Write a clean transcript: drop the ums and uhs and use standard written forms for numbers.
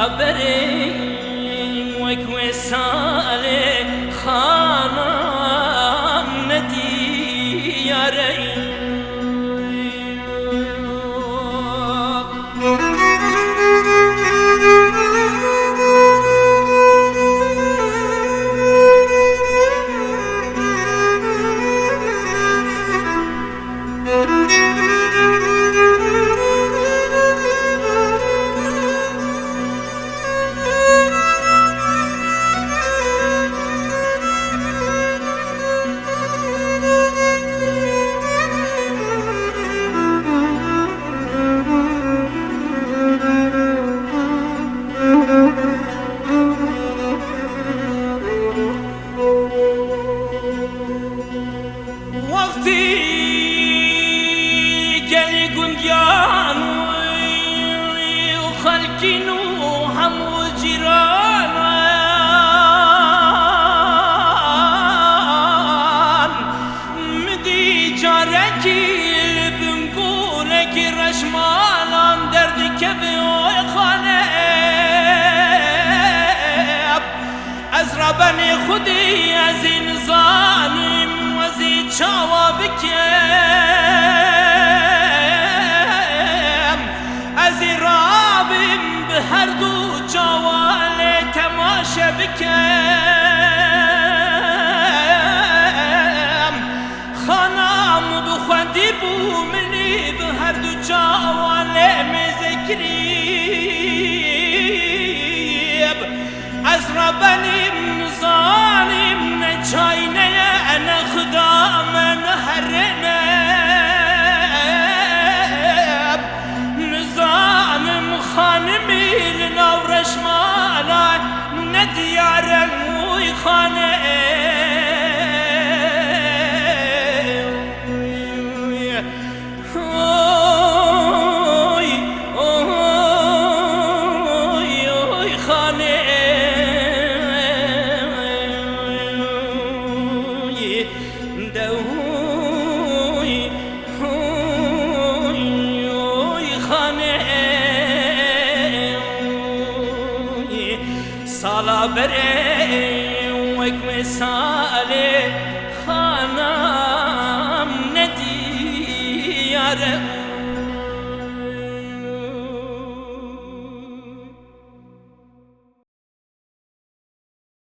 بریم وک وسال خانم ندیاریم گلی گنجان و خلقین و همو جیرانان مدی جارکی لبم گولکی رشمالان دردی که به اوی خانه از ربن خودی از این ظالم و از این چاوا بکم از این رابم به هر دو جوال تماشا بکم خانم بخوندی بو منی به هر دو جوال مزکریب از ربنیم ظالم نجاینه انا خدا من حرمم نظامم خانمی لنو رشمالان ندیارم وی خانه سالا بریم وک وسال خانم ندیارم